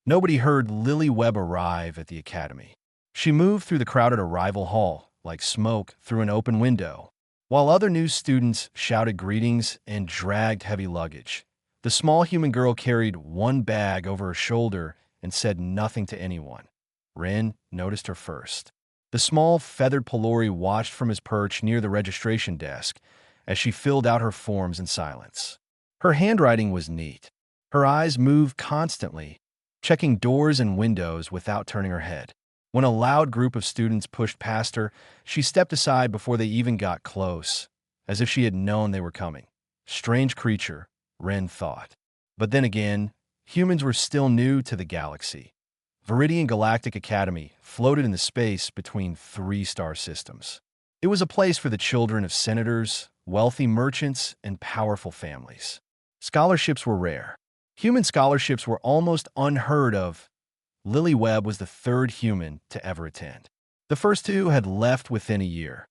Nobody heard Lily Webb arrive at the academy. She moved through the crowded arrival hall like smoke through an open window, while other new students shouted greetings and dragged heavy luggage. The small human girl carried one bag over her shoulder and said nothing to anyone. Ren noticed her first. The small, feathered Pelori watched from his perch near the registration desk as she filled out her forms in silence. Her handwriting was neat. Her eyes moved constantly, checking doors and windows without turning her head. When a loud group of students pushed past her, she stepped aside before they even got close, as if she had known they were coming. Strange creature, Ren thought. But then again, humans were still new to the galaxy. Viridian Galactic Academy floated in the space between three star systems. It was a place for the children of senators, wealthy merchants, and powerful families. Scholarships were rare. Human scholarships were almost unheard of. Lily Webb was the third human to ever attend. The first two had left within a year.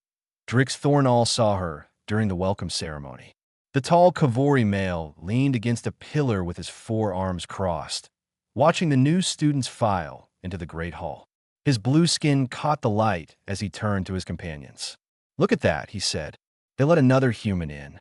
Drix Thornall saw her during the welcome ceremony. The tall Kavori male leaned against a pillar with his forearms crossed, watching the new students file into the Great Hall. His blue skin caught the light as he turned to his companions. "Look at that," he said. "They let another human in."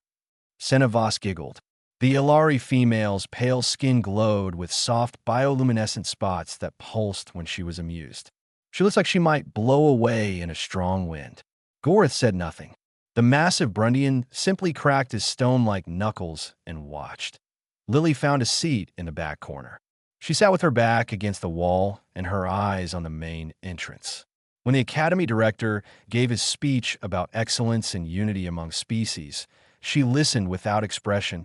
Senavas giggled. The Ilari female's pale skin glowed with soft bioluminescent spots that pulsed when she was amused. "She looks like she might blow away in a strong wind." Gorith said nothing. The massive Brundian simply cracked his stone-like knuckles and watched. Lily found a seat in the back corner. She sat with her back against the wall and her eyes on the main entrance. When the academy director gave his speech about excellence and unity among species, she listened without expression.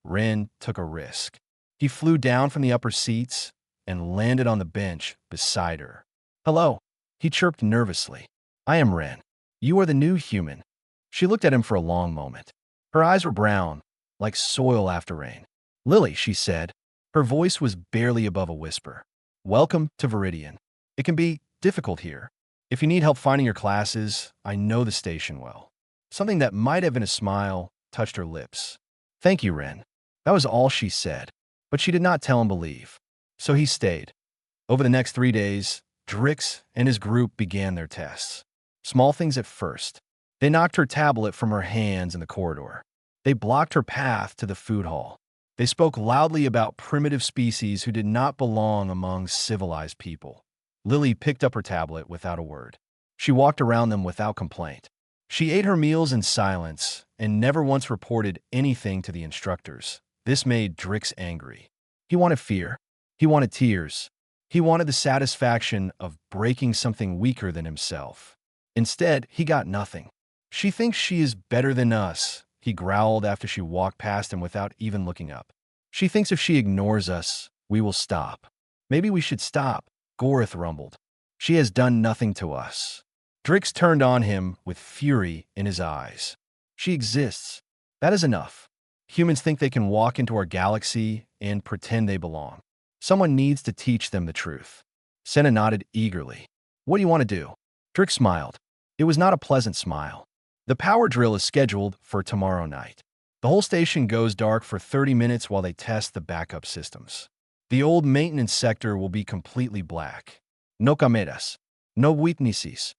Ren took a risk. He flew down from the upper seats and landed on the bench beside her. "Hello," he chirped nervously. "I am Ren. You are the new human." She looked at him for a long moment. Her eyes were brown, like soil after rain. "Lily," she said. Her voice was barely above a whisper. "Welcome to Viridian. It can be difficult here. If you need help finding your classes, I know the station well." Something that might have been a smile touched her lips. "Thank you, Ren." That was all she said, but she did not tell him to leave. So he stayed. Over the next 3 days, Drix and his group began their tests. Small things at first. They knocked her tablet from her hands in the corridor. They blocked her path to the food hall. They spoke loudly about primitive species who did not belong among civilized people. Lily picked up her tablet without a word. She walked around them without complaint. She ate her meals in silence and never once reported anything to the instructors. This made Drix angry. He wanted fear. He wanted tears. He wanted the satisfaction of breaking something weaker than himself. Instead, he got nothing. "She thinks she is better than us," he growled after she walked past him without even looking up. "She thinks if she ignores us, we will stop." "Maybe we should stop," Gorith rumbled. "She has done nothing to us." Drix turned on him with fury in his eyes. "She exists. That is enough. Humans think they can walk into our galaxy and pretend they belong. Someone needs to teach them the truth." Senna nodded eagerly. "What do you want to do?" Drix smiled. It was not a pleasant smile. "The power drill is scheduled for tomorrow night. The whole station goes dark for 30 minutes while they test the backup systems. The old maintenance sector will be completely black. No cameras. No witnesses."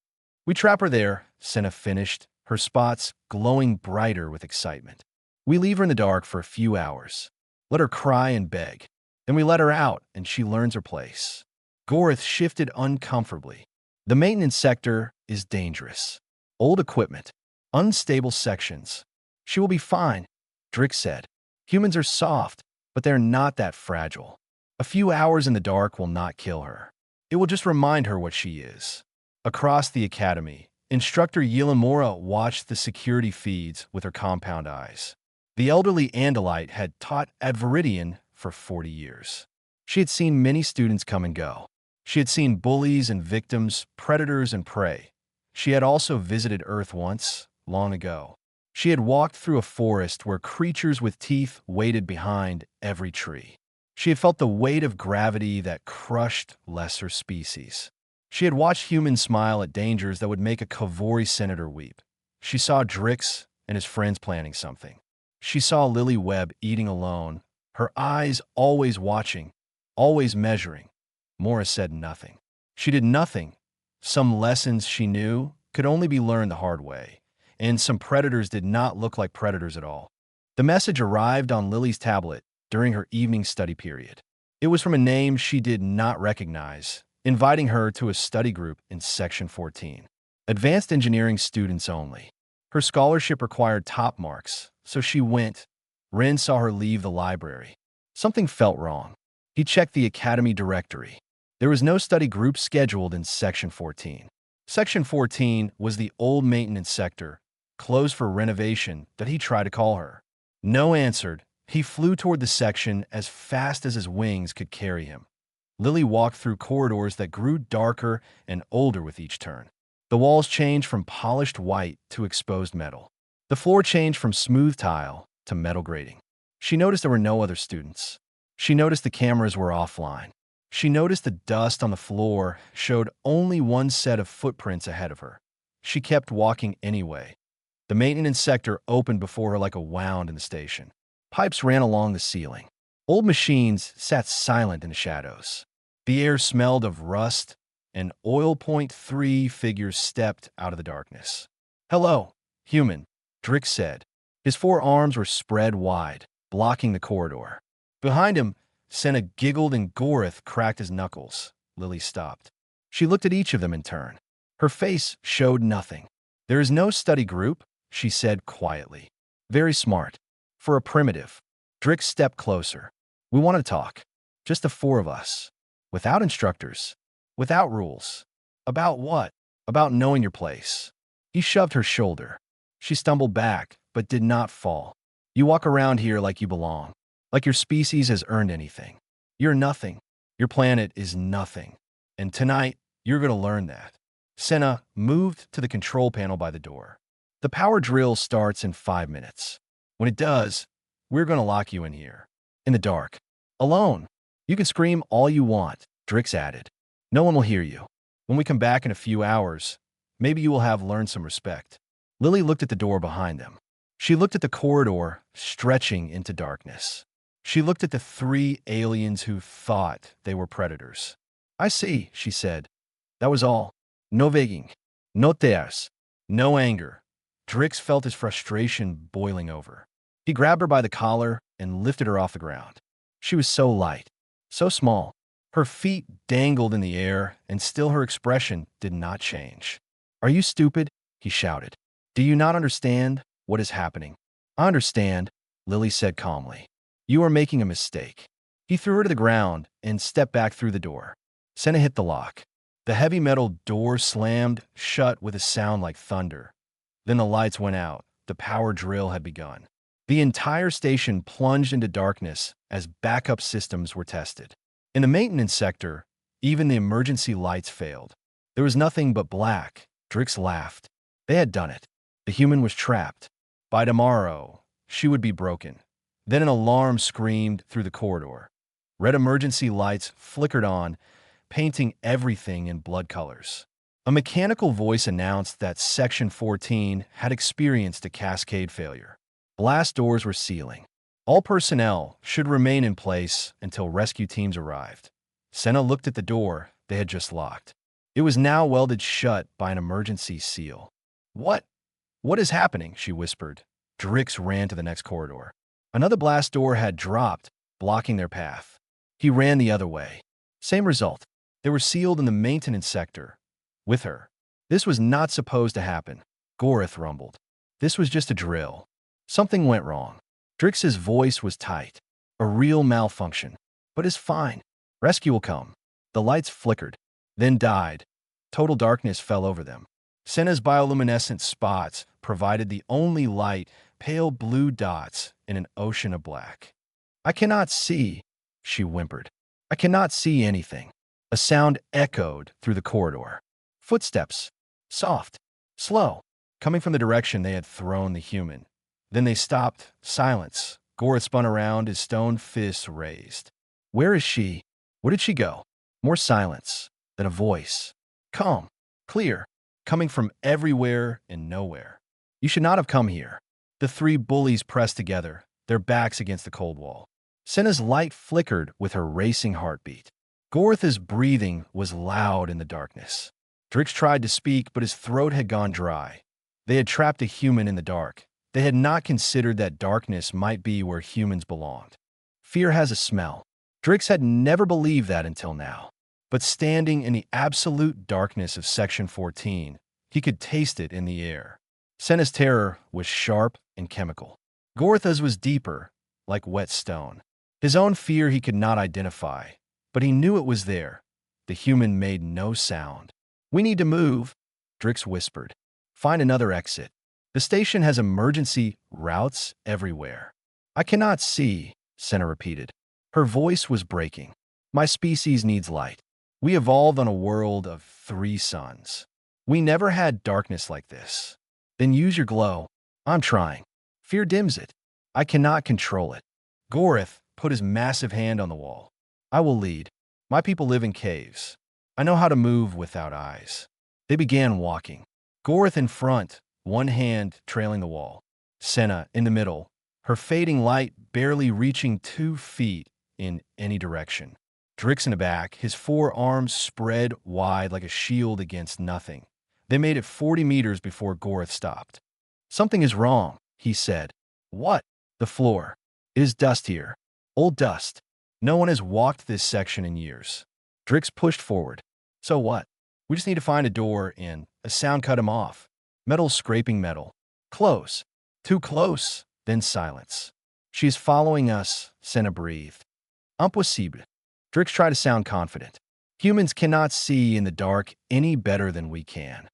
"We trap her there," Senna finished, her spots glowing brighter with excitement. "We leave her in the dark for a few hours. Let her cry and beg. Then we let her out and she learns her place." Gorith shifted uncomfortably. "The maintenance sector is dangerous. Old equipment. Unstable sections. She will be fine," Drix said. "Humans are soft, but they're not that fragile. A few hours in the dark will not kill her. It will just remind her what she is." Across the academy, Instructor Yilamura watched the security feeds with her compound eyes. The elderly Andalite had taught at Viridian for 40 years. She had seen many students come and go. She had seen bullies and victims, predators and prey. She had also visited Earth once, long ago. She had walked through a forest where creatures with teeth waited behind every tree. She had felt the weight of gravity that crushed lesser species. She had watched humans smile at dangers that would make a Kavori senator weep. She saw Drix and his friends planning something. She saw Lily Webb eating alone, her eyes always watching, always measuring. Mora said nothing. She did nothing. Some lessons she knew could only be learned the hard way, and some predators did not look like predators at all. The message arrived on Lily's tablet during her evening study period. It was from a name she did not recognize, inviting her to a study group in Section 14. Advanced engineering students only. Her scholarship required top marks, so she went. Ren saw her leave the library. Something felt wrong. He checked the academy directory. There was no study group scheduled in Section 14. Section 14 was the old maintenance sector, closed for renovation, that he tried to call her. No answered. He flew toward the section as fast as his wings could carry him. Lily walked through corridors that grew darker and older with each turn. The walls changed from polished white to exposed metal. The floor changed from smooth tile to metal grating. She noticed there were no other students. She noticed the cameras were offline. She noticed the dust on the floor showed only one set of footprints ahead of her. She kept walking anyway. The maintenance sector opened before her like a wound in the station. Pipes ran along the ceiling. Old machines sat silent in the shadows. The air smelled of rust, and oil point 3 figures stepped out of the darkness. "Hello, human," Drix said. His 4 arms were spread wide, blocking the corridor. Behind him, Senna giggled and Gorith cracked his knuckles. Lily stopped. She looked at each of them in turn. Her face showed nothing. "There is no study group," she said quietly. "Very smart. For a primitive." Drix stepped closer. "We want to talk. Just the 4 of us. Without instructors. Without rules." "About what?" "About knowing your place." He shoved her shoulder. She stumbled back, but did not fall. "You walk around here like you belong. Like your species has earned anything. You're nothing. Your planet is nothing. And tonight, you're going to learn that." Senna moved to the control panel by the door. "The power drill starts in 5 minutes. When it does, we're going to lock you in here. In the dark. Alone. You can scream all you want," Drix added. "No one will hear you. When we come back in a few hours, maybe you will have learned some respect." Lily looked at the door behind them. She looked at the corridor stretching into darkness. She looked at the 3 aliens who thought they were predators. "I see," she said. That was all. No begging. No tears. No anger. Drix felt his frustration boiling over. He grabbed her by the collar and lifted her off the ground. She was so light, so small. Her feet dangled in the air, and still her expression did not change. "Are you stupid?" he shouted. "Do you not understand what is happening?" "I understand," Lily said calmly. "You are making a mistake." He threw her to the ground and stepped back through the door. Senna hit the lock. The heavy metal door slammed shut with a sound like thunder. Then the lights went out. The power drill had begun. The entire station plunged into darkness as backup systems were tested. In the maintenance sector, even the emergency lights failed. There was nothing but black. Drix laughed. They had done it. The human was trapped. By tomorrow, she would be broken. Then an alarm screamed through the corridor. Red emergency lights flickered on, painting everything in blood colors. A mechanical voice announced that Section 14 had experienced a cascade failure. Blast doors were sealing. All personnel should remain in place until rescue teams arrived. Senna looked at the door they had just locked. It was now welded shut by an emergency seal. "What? What is happening?" she whispered. Drix ran to the next corridor. Another blast door had dropped, blocking their path. He ran the other way. Same result. They were sealed in the maintenance sector. With her. This was not supposed to happen, Gorith rumbled. This was just a drill. Something went wrong. Drix's voice was tight. A real malfunction. But it's fine. Rescue will come. The lights flickered, then died. Total darkness fell over them. Senna's bioluminescent spots provided the only light, pale blue dots in an ocean of black. "I cannot see," she whimpered. "I cannot see anything." A sound echoed through the corridor. Footsteps. Soft. Slow. Coming from the direction they had thrown the human. Then they stopped. Silence. Gorith spun around, his stone fists raised. "Where is she? Where did she go?" More silence. Then a voice. Calm. Clear. Coming from everywhere and nowhere. "You should not have come here." The 3 bullies pressed together, their backs against the cold wall. Senna's light flickered with her racing heartbeat. Gortha's breathing was loud in the darkness. Drix tried to speak, but his throat had gone dry. They had trapped a human in the dark. They had not considered that darkness might be where humans belonged. Fear has a smell. Drix had never believed that until now. But standing in the absolute darkness of Section 14, he could taste it in the air. Senna's terror was sharp and chemical. Gortha's was deeper, like wet stone. His own fear he could not identify, but he knew it was there. The human made no sound. "We need to move," Drix whispered. "Find another exit. The station has emergency routes everywhere." "I cannot see," Senna repeated. Her voice was breaking. "My species needs light. We evolved on a world of 3 suns. We never had darkness like this." "Then use your glow." "I'm trying." "Fear dims it. I cannot control it." Gorth put his massive hand on the wall. "I will lead. My people live in caves. I know how to move without eyes." They began walking. Gorth in front, one hand trailing the wall. Senna in the middle, her fading light barely reaching 2 feet in any direction. Drix in the back, his 4 arms spread wide like a shield against nothing. They made it 40 meters before Gorth stopped. "Something is wrong," he said. "What?" "The floor. It is dust here. Old dust. No one has walked this section in years." Drix pushed forward. "So what? We just need to find a door and a sound cut him off. Metal scraping metal. Close. Too close." Then silence. "She is following us," Senna breathed. "Impossible." Drix tried to sound confident. "Humans cannot see in the dark any better than we can."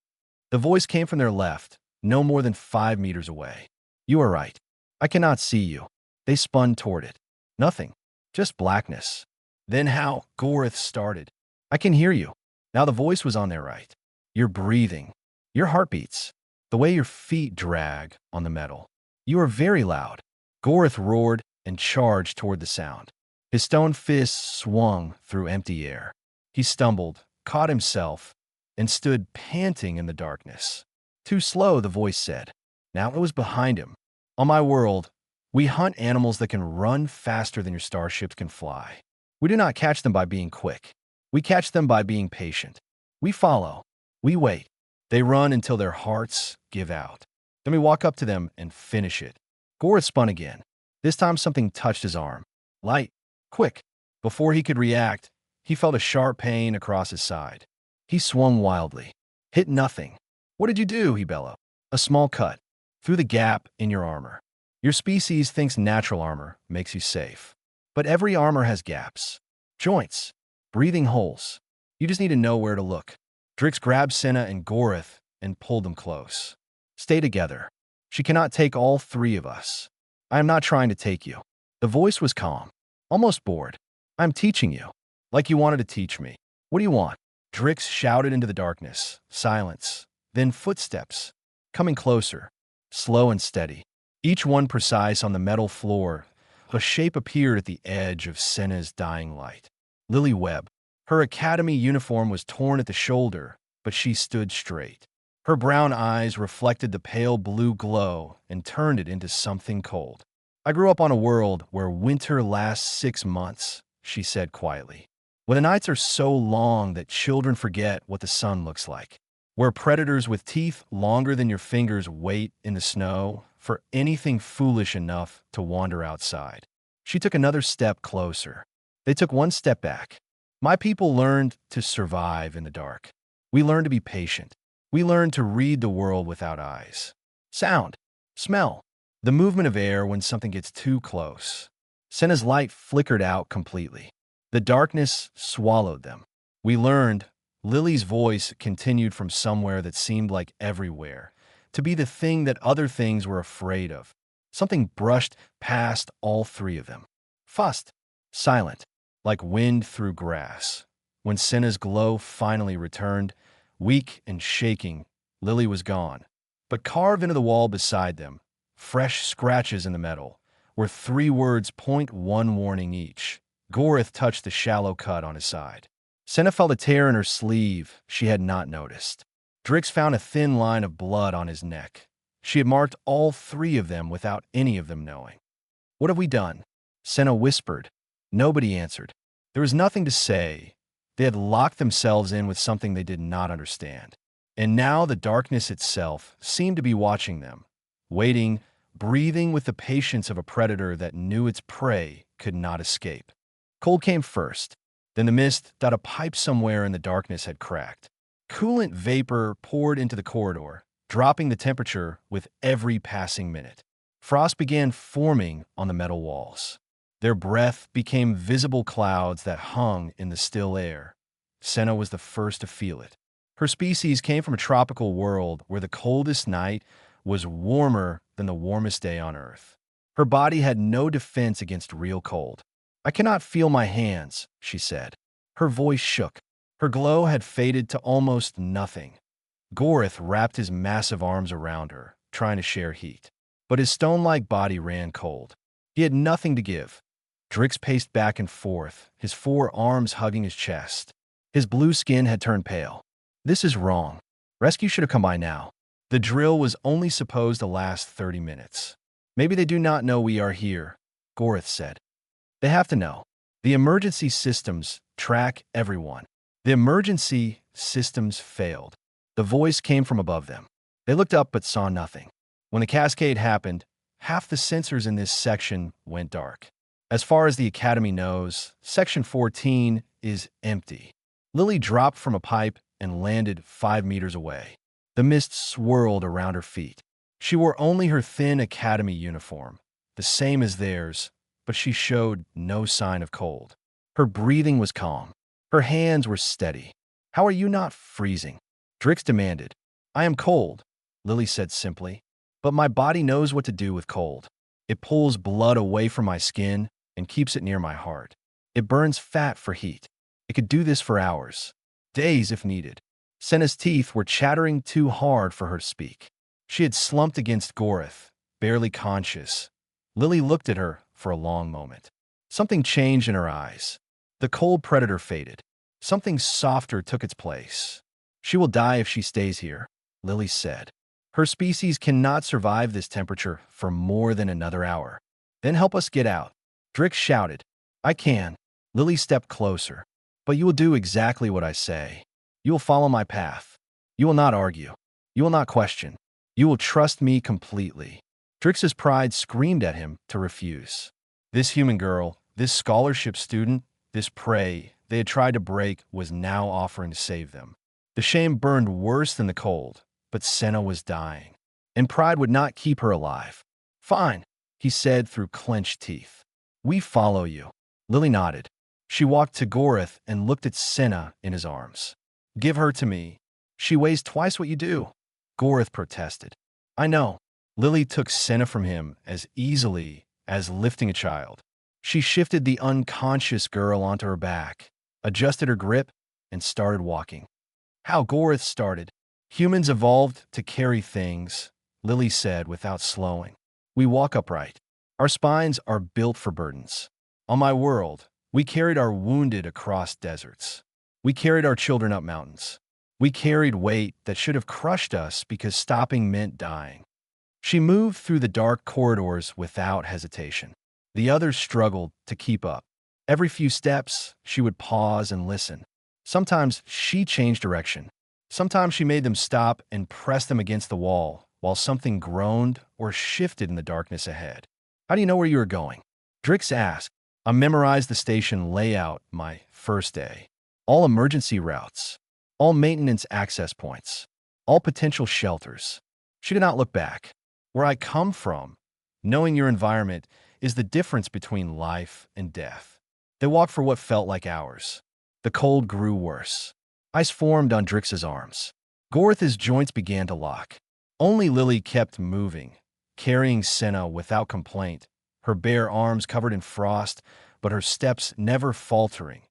The voice came from their left, no more than 5 meters away. "You are right. I cannot see you." They spun toward it. Nothing. Just blackness. Then how? Gorth started. "I can hear you." Now the voice was on their right. "You're breathing. Your heartbeats. The way your feet drag on the metal. You are very loud." Gorth roared and charged toward the sound. His stone fists swung through empty air. He stumbled, caught himself, and stood panting in the darkness. "Too slow," the voice said. Now it was behind him. "On my world, we hunt animals that can run faster than your starships can fly. We do not catch them by being quick. We catch them by being patient. We follow. We wait. They run until their hearts give out. Then we walk up to them and finish it." Gorth spun again. This time something touched his arm. Light. Quick. Before he could react, he felt a sharp pain across his side. He swung wildly. Hit nothing. "What did you do?" he bellowed. "A small cut. Through the gap in your armor. Your species thinks natural armor makes you safe. But every armor has gaps. Joints. Breathing holes. You just need to know where to look." Drix grabbed Senna and Gorth and pulled them close. "Stay together. She cannot take all 3 of us. I am not trying to take you." The voice was calm, almost bored. "I'm teaching you, like you wanted to teach me. What do you want?" Drix shouted into the darkness. Silence. Then footsteps. Coming closer. Slow and steady. Each one precise on the metal floor. A shape appeared at the edge of Senna's dying light. Lily Webb. Her academy uniform was torn at the shoulder, but she stood straight. Her brown eyes reflected the pale blue glow and turned it into something cold. "I grew up on a world where winter lasts 6 months, she said quietly. "Where the nights are so long that children forget what the sun looks like. Where predators with teeth longer than your fingers wait in the snow for anything foolish enough to wander outside." She took another step closer. They took one step back. "My people learned to survive in the dark. We learned to be patient. We learned to read the world without eyes. Sound. Smell. The movement of air when something gets too close." Senna's light flickered out completely. The darkness swallowed them. "We learned," Lily's voice continued from somewhere that seemed like everywhere, "to be the thing that other things were afraid of." Something brushed past all 3 of them. Fast. Silent. Like wind through grass. When Senna's glow finally returned, weak and shaking, Lily was gone. But carved into the wall beside them, fresh scratches in the metal, were 3 words, .1 warning each. Gorth touched the shallow cut on his side. Senna felt a tear in her sleeve she had not noticed. Drix found a thin line of blood on his neck. She had marked all 3 of them without any of them knowing. "What have we done?" Senna whispered. Nobody answered. There was nothing to say, They had locked themselves in with something they did not understand. And now the darkness itself seemed to be watching them, waiting, breathing with the patience of a predator that knew its prey could not escape. Cold came first, then the mist that a pipe somewhere in the darkness had cracked. Coolant vapor poured into the corridor, dropping the temperature with every passing minute. Frost began forming on the metal walls. Their breath became visible clouds that hung in the still air. Senna was the first to feel it. Her species came from a tropical world where the coldest night was warmer than the warmest day on Earth. Her body had no defense against real cold. "I cannot feel my hands," she said. Her voice shook. Her glow had faded to almost nothing. Gorith wrapped his massive arms around her, trying to share heat. But his stone-like body ran cold. He had nothing to give. Drix paced back and forth, his four arms hugging his chest. His blue skin had turned pale. "This is wrong. Rescue should have come by now. The drill was only supposed to last 30 minutes. Maybe they do not know we are here," Gorith said. "They have to know. The emergency systems track everyone." The emergency systems failed. The voice came from above them. They looked up but saw nothing. When the cascade happened, half the sensors in this section went dark. As far as the Academy knows, Section 14 is empty. Lily dropped from a pipe and landed 5 meters away. The mist swirled around her feet. She wore only her thin Academy uniform, the same as theirs, but she showed no sign of cold. Her breathing was calm. Her hands were steady. "How are you not freezing?" Drix demanded. "I am cold," Lily said simply, "but my body knows what to do with cold. It pulls blood away from my skin and keeps it near my heart. It burns fat for heat. It could do this for hours, days if needed." Senna's teeth were chattering too hard for her to speak. She had slumped against Gorith, barely conscious. Lily looked at her for a long moment. Something changed in her eyes. The cold predator faded. Something softer took its place. "She will die if she stays here," Lily said. "Her species cannot survive this temperature for more than another hour. Then help us get out." Drix shouted. "I can." Lily stepped closer. "But you will do exactly what I say. You will follow my path. You will not argue. You will not question. You will trust me completely." Drix's pride screamed at him to refuse. This human girl, this scholarship student, this prey they had tried to break was now offering to save them. The shame burned worse than the cold, but Senna was dying, and pride would not keep her alive. "Fine," he said through clenched teeth. "We follow you." Lily nodded. She walked to Gorith and looked at Senna in his arms. "Give her to me. She weighs twice what you do," Gorith protested. "I know." Lily took Senna from him as easily as lifting a child. She shifted the unconscious girl onto her back, adjusted her grip, and started walking. "How Gorith started. Humans evolved to carry things," Lily said without slowing. "We walk upright. Our spines are built for burdens. On my world, we carried our wounded across deserts. We carried our children up mountains. We carried weight that should have crushed us because stopping meant dying." She moved through the dark corridors without hesitation. The others struggled to keep up. Every few steps, she would pause and listen. Sometimes she changed direction. Sometimes she made them stop and press them against the wall while something groaned or shifted in the darkness ahead. "How do you know where you are going?" Drix asked. "I memorized the station layout my first day. All emergency routes, all maintenance access points, all potential shelters." She did not look back. "Where I come from, knowing your environment is the difference between life and death." They walked for what felt like hours. The cold grew worse. Ice formed on Drix's arms. Gorith's joints began to lock. Only Lily kept moving, carrying Senna without complaint, her bare arms covered in frost, but her steps never faltering.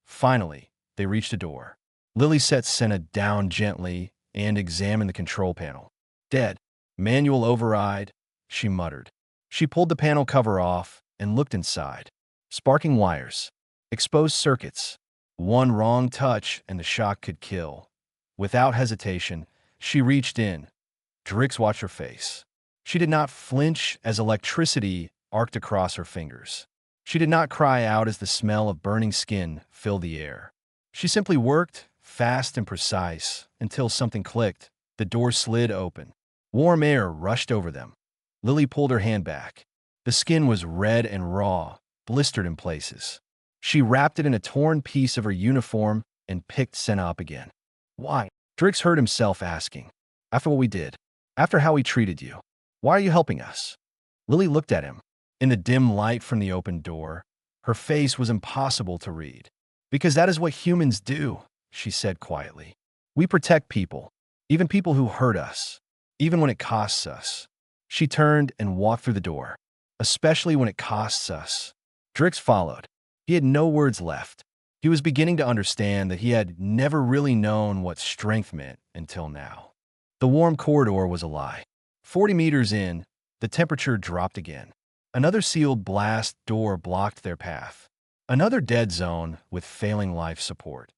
Finally, they reached a door. Lily set Senna down gently and examined the control panel. "Dead. Manual override," she muttered. She pulled the panel cover off and looked inside. Sparking wires. Exposed circuits. One wrong touch and the shock could kill. Without hesitation, she reached in. Drix watched her face. She did not flinch as electricity arced across her fingers. She did not cry out as the smell of burning skin filled the air. She simply worked, fast and precise, until something clicked. The door slid open. Warm air rushed over them. Lily pulled her hand back. The skin was red and raw, blistered in places. She wrapped it in a torn piece of her uniform and picked Senna up again. Why? Drix heard himself asking. After what we did. After how he treated you. Why are you helping us? Lily looked at him. In the dim light from the open door, her face was impossible to read. Because that is what humans do, she said quietly. We protect people, even people who hurt us, even when it costs us. She turned and walked through the door. Especially when it costs us. Drix followed. He had no words left. He was beginning to understand that he had never really known what strength meant until now. The warm corridor was a lie. 40 meters in, the temperature dropped again. Another sealed blast door blocked their path. Another dead zone with failing life support.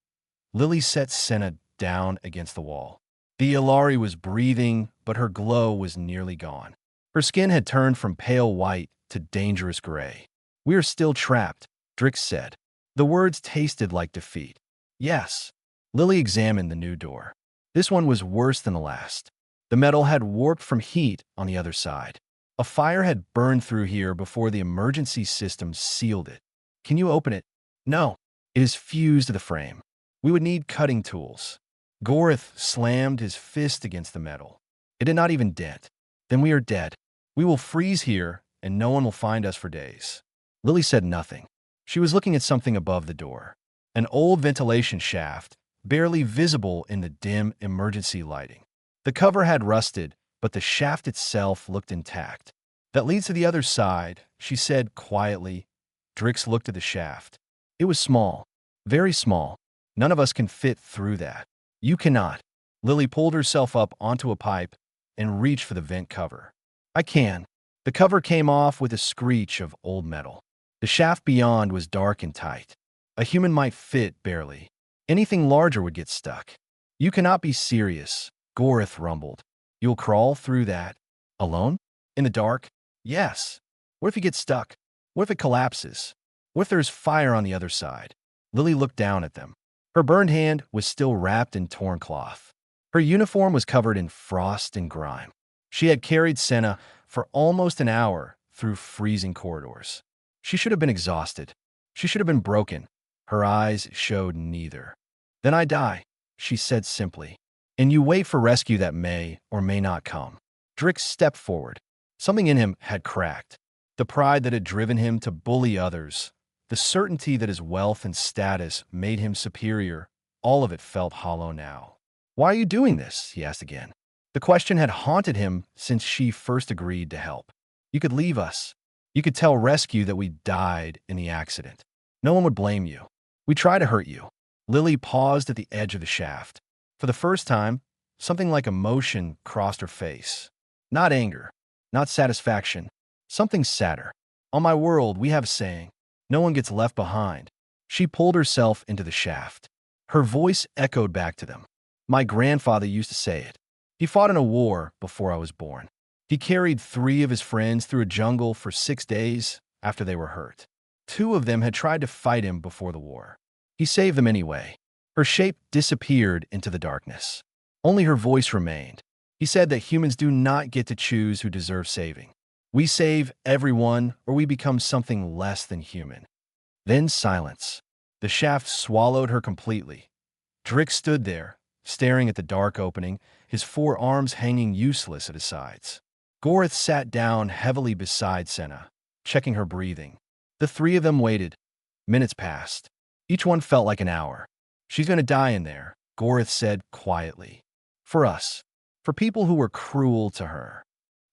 Lily set Senna down against the wall. The Ilari was breathing, but her glow was nearly gone. Her skin had turned from pale white to dangerous gray. We are still trapped, Drix said. The words tasted like defeat. Yes. Lily examined the new door. This one was worse than the last. The metal had warped from heat on the other side. A fire had burned through here before the emergency system sealed it. Can you open it? No. It is fused to the frame. We would need cutting tools. Gorith slammed his fist against the metal. It did not even dent. Then we are dead. We will freeze here, and no one will find us for days. Lily said nothing. She was looking at something above the door. An old ventilation shaft, barely visible in the dim emergency lighting. The cover had rusted, but the shaft itself looked intact. That leads to the other side, she said quietly. Drix looked at the shaft. It was small, very small. None of us can fit through that. You cannot. Lily pulled herself up onto a pipe and reached for the vent cover. I can. The cover came off with a screech of old metal. The shaft beyond was dark and tight. A human might fit barely. Anything larger would get stuck. You cannot be serious, Gorith rumbled. You'll crawl through that? Alone? In the dark? Yes. What if you get stuck? What if it collapses? What if there's fire on the other side? Lily looked down at them. Her burned hand was still wrapped in torn cloth. Her uniform was covered in frost and grime. She had carried Senna for almost an hour through freezing corridors. She should have been exhausted. She should have been broken. Her eyes showed neither. Then I die, she said simply. And you wait for rescue that may or may not come. Drix stepped forward. Something in him had cracked. The pride that had driven him to bully others, the certainty that his wealth and status made him superior, all of it felt hollow now. Why are you doing this? He asked again. The question had haunted him since she first agreed to help. You could leave us. You could tell rescue that we died in the accident. No one would blame you. We try to hurt you. Lily paused at the edge of the shaft. For the first time, something like emotion crossed her face. Not anger, not satisfaction, something sadder. On my world, we have a saying, no one gets left behind. She pulled herself into the shaft. Her voice echoed back to them. My grandfather used to say it. He fought in a war before I was born. He carried 3 of his friends through a jungle for 6 days after they were hurt. 2 of them had tried to fight him before the war. He saved them anyway. Her shape disappeared into the darkness. Only her voice remained. He said that humans do not get to choose who deserves saving. We save everyone, or we become something less than human. Then silence. The shaft swallowed her completely. Drix stood there, staring at the dark opening, his 4 arms hanging useless at his sides. Gorith sat down heavily beside Senna, checking her breathing. The 3 of them waited. Minutes passed. Each one felt like an hour. She's going to die in there, Gorith said quietly. For us. For people who were cruel to her.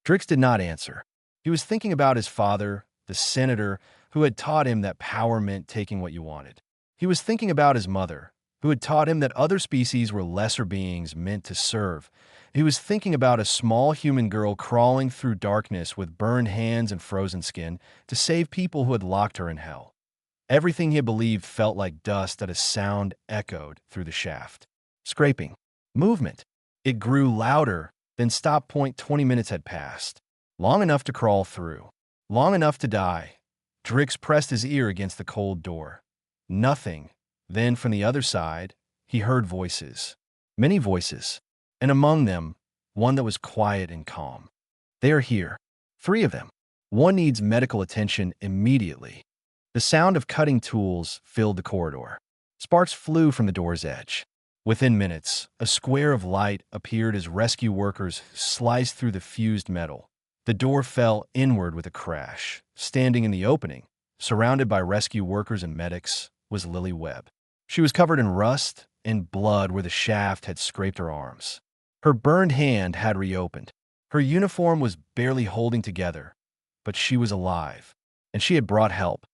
Drix did not answer. He was thinking about his father, the senator, who had taught him that power meant taking what you wanted. He was thinking about his mother, who had taught him that other species were lesser beings meant to serve. He was thinking about a small human girl crawling through darkness with burned hands and frozen skin to save people who had locked her in hell. Everything he had believed felt like dust that a sound echoed through the shaft. Scraping. Movement. It grew louder, then stopped. 20 minutes had passed. Long enough to crawl through. Long enough to die. Drix pressed his ear against the cold door. Nothing. Then from the other side, he heard voices. Many voices. And among them, one that was quiet and calm. They are here. 3 of them. One needs medical attention immediately. The sound of cutting tools filled the corridor. Sparks flew from the door's edge. Within minutes, a square of light appeared as rescue workers sliced through the fused metal. The door fell inward with a crash. Standing in the opening, surrounded by rescue workers and medics, was Lily Webb. She was covered in rust and blood where the shaft had scraped her arms. Her burned hand had reopened. Her uniform was barely holding together, but she was alive, and she had brought help.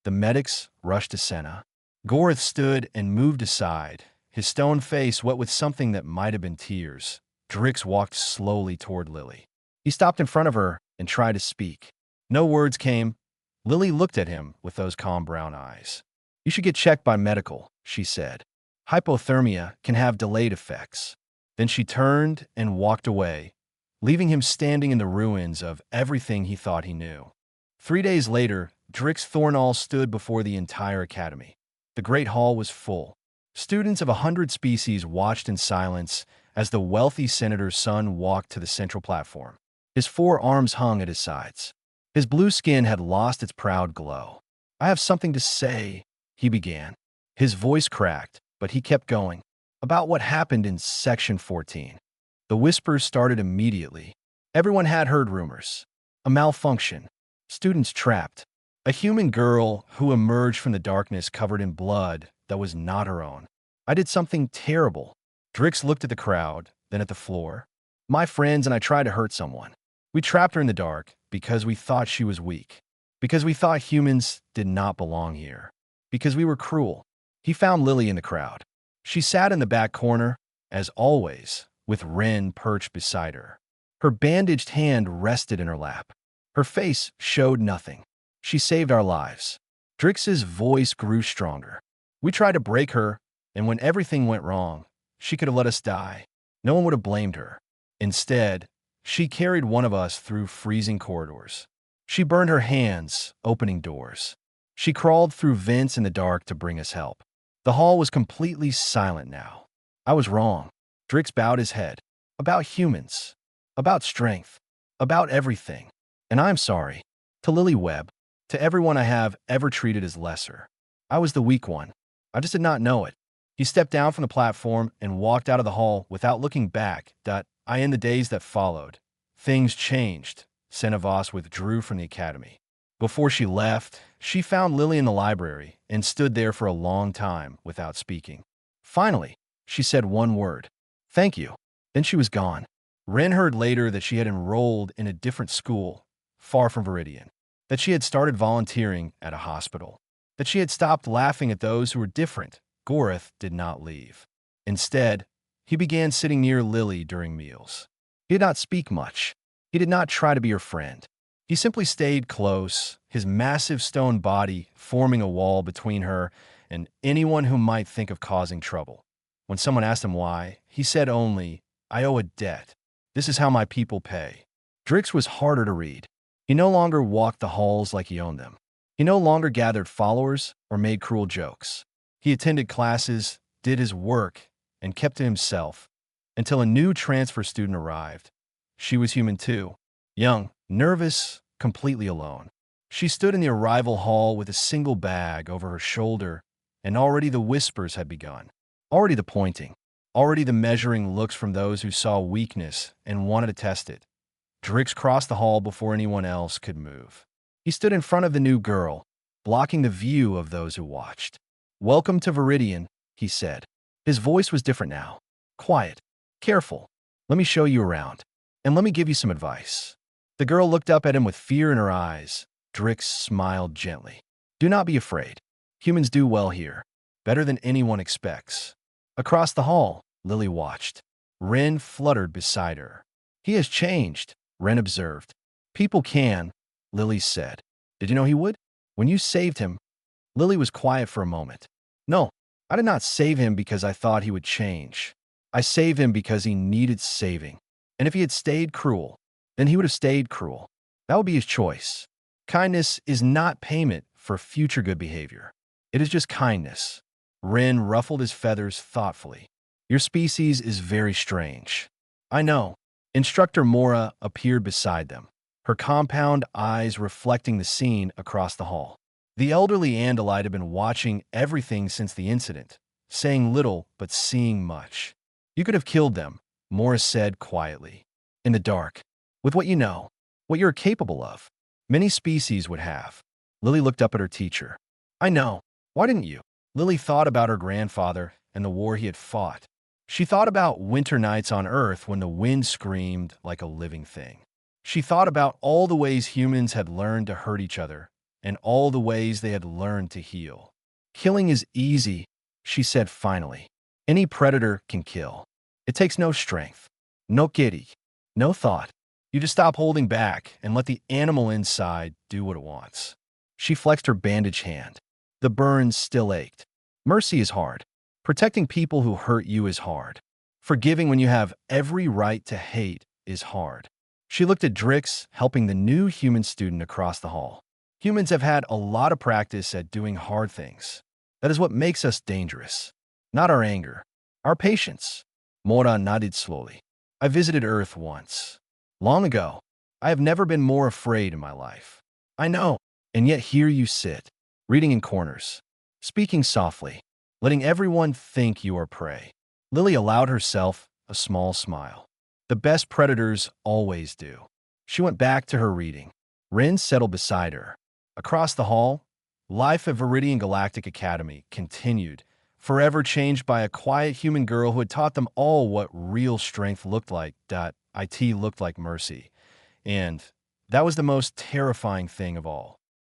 The medics rushed to Senna. Goreth stood and moved aside, his stone face wet with something that might have been tears. Drix walked slowly toward Lily. He stopped in front of her and tried to speak. No words came. Lily looked at him with those calm brown eyes. "You should get checked by medical," she said. "Hypothermia can have delayed effects." Then she turned and walked away, leaving him standing in the ruins of everything he thought he knew. 3 days later, Drix Thornall stood before the entire academy. The great hall was full. Students of 100 species watched in silence as the wealthy senator's son walked to the central platform. His 4 arms hung at his sides. His blue skin had lost its proud glow. "I have something to say," he began. His voice cracked, but he kept going. "About what happened in Section 14. The whispers started immediately. Everyone had heard rumors. A malfunction. Students trapped. A human girl who emerged from the darkness covered in blood that was not her own. I did something terrible." Drix looked at the crowd, then at the floor. "My friends and I tried to hurt someone. We trapped her in the dark because we thought she was weak. Because we thought humans did not belong here. Because we were cruel." He found Lily in the crowd. She sat in the back corner, as always, with Ren perched beside her. Her bandaged hand rested in her lap. Her face showed nothing. "She saved our lives." Drix's voice grew stronger. "We tried to break her, and when everything went wrong, she could have let us die. No one would have blamed her. Instead, she carried one of us through freezing corridors. She burned her hands, opening doors. She crawled through vents in the dark to bring us help." The hall was completely silent now. "I was wrong." Drix bowed his head. "About humans. About strength. About everything. And I'm sorry. To Lily Webb. To everyone I have ever treated as lesser. I was the weak one. I just did not know it." He stepped down from the platform and walked out of the hall without looking back. In the days that followed, things changed. Senna Voss withdrew from the academy. Before she left, she found Lily in the library and stood there for a long time without speaking. Finally, she said one word. "Thank you." Then she was gone. Ren heard later that she had enrolled in a different school, far from Viridian, that she had started volunteering at a hospital, that she had stopped laughing at those who were different. Goreth did not leave. Instead, he began sitting near Lily during meals. He did not speak much. He did not try to be her friend. He simply stayed close, his massive stone body forming a wall between her and anyone who might think of causing trouble. When someone asked him why, he said only, "I owe a debt. This is how my people pay." Drix was harder to read. He no longer walked the halls like he owned them. He no longer gathered followers or made cruel jokes. He attended classes, did his work, and kept to himself until a new transfer student arrived. She was human too. Young, nervous, completely alone. She stood in the arrival hall with a single bag over her shoulder, and already the whispers had begun. Already the pointing. Already the measuring looks from those who saw weakness and wanted to test it. Drix crossed the hall before anyone else could move. He stood in front of the new girl, blocking the view of those who watched. "Welcome to Viridian," he said. His voice was different now. Quiet. Careful. "Let me show you around. And let me give you some advice." The girl looked up at him with fear in her eyes. Drix smiled gently. "Do not be afraid. Humans do well here. Better than anyone expects." Across the hall, Lily watched. Ren fluttered beside her. "He has changed," Ren observed. "People can," Lily said. "Did you know he would? When you saved him." Lily was quiet for a moment. "No, I did not save him because I thought he would change. I saved him because he needed saving. And if he had stayed cruel, then he would have stayed cruel. That would be his choice. Kindness is not payment for future good behavior. It is just kindness. Rin ruffled his feathers thoughtfully. Your species is very strange. I know. Instructor Mora appeared beside them, her compound eyes reflecting the scene across the hall. The elderly Andalite had been watching everything since the incident, saying little but seeing much. You could have killed them, Morris said quietly. In the dark. With what you know, what you're capable of. Many species would have. Lily looked up at her teacher. I know. Why didn't you? Lily thought about her grandfather and the war he had fought. She thought about winter nights on Earth when the wind screamed like a living thing. She thought about all the ways humans had learned to hurt each other and all the ways they had learned to heal. Killing is easy, she said finally. Any predator can kill. It takes no strength, no kitty, no thought. You just stop holding back and let the animal inside do what it wants. She flexed her bandaged hand. The burns still ached. Mercy is hard. Protecting people who hurt you is hard. Forgiving when you have every right to hate is hard. She looked at Drix, helping the new human student across the hall. Humans have had a lot of practice at doing hard things. That is what makes us dangerous. Not our anger, our patience. Mora nodded slowly. I visited Earth once. Long ago. I have never been more afraid in my life. I know, and yet here you sit, reading in corners, speaking softly, letting everyone think you are prey. Lily allowed herself a small smile. The best predators always do. She went back to her reading. Rin settled beside her. Across the hall, life at Viridian Galactic Academy continued, forever changed by a quiet human girl who had taught them all what real strength looked like. It looked like mercy. And that was the most terrifying thing of all.